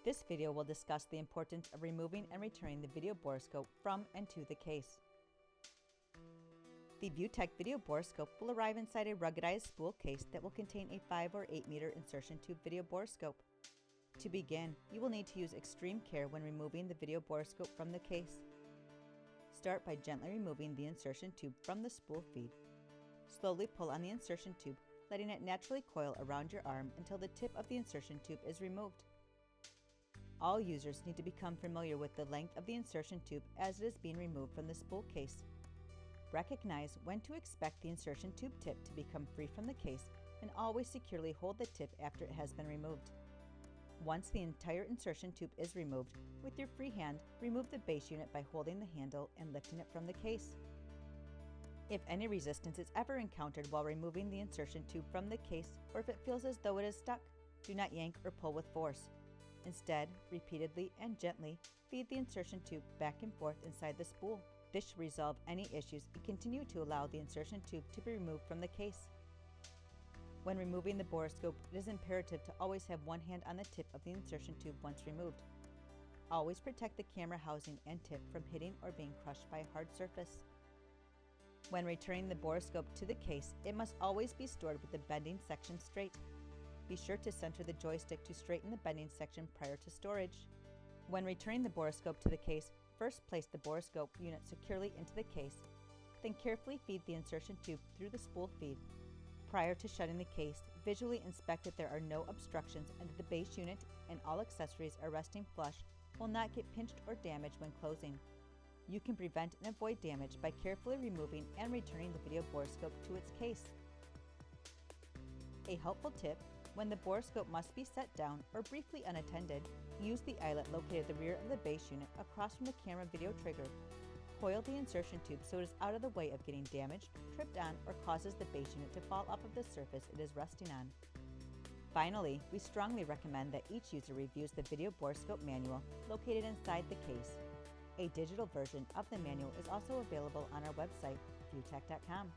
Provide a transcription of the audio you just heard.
This video will discuss the importance of removing and returning the video borescope from and to the case. The ViewTech video borescope will arrive inside a ruggedized spool case that will contain a 5 or 8 meter insertion tube video borescope. To begin, you will need to use extreme care when removing the video borescope from the case. Start by gently removing the insertion tube from the spool feed. Slowly pull on the insertion tube, letting it naturally coil around your arm until the tip of the insertion tube is removed. All users need to become familiar with the length of the insertion tube as it is being removed from the spool case. Recognize when to expect the insertion tube tip to become free from the case, and always securely hold the tip after it has been removed. Once the entire insertion tube is removed, with your free hand, remove the base unit by holding the handle and lifting it from the case. If any resistance is ever encountered while removing the insertion tube from the case, or if it feels as though it is stuck, do not yank or pull with force. Instead, repeatedly and gently feed the insertion tube back and forth inside the spool. This should resolve any issues and continue to allow the insertion tube to be removed from the case. When removing the borescope, it is imperative to always have one hand on the tip of the insertion tube once removed. Always protect the camera housing and tip from hitting or being crushed by a hard surface. When returning the borescope to the case, it must always be stored with the bending section straight. Be sure to center the joystick to straighten the bending section prior to storage. When returning the borescope to the case, first place the borescope unit securely into the case, then carefully feed the insertion tube through the spool feed. Prior to shutting the case, visually inspect that there are no obstructions and that the base unit and all accessories are resting flush, will not get pinched or damaged when closing. You can prevent and avoid damage by carefully removing and returning the video borescope to its case. A helpful tip: when the borescope must be set down or briefly unattended, use the eyelet located at the rear of the base unit across from the camera video trigger. Coil the insertion tube so it is out of the way of getting damaged, tripped on, or causes the base unit to fall off of the surface it is resting on. Finally, we strongly recommend that each user reviews the video borescope manual located inside the case. A digital version of the manual is also available on our website, viewtech.com.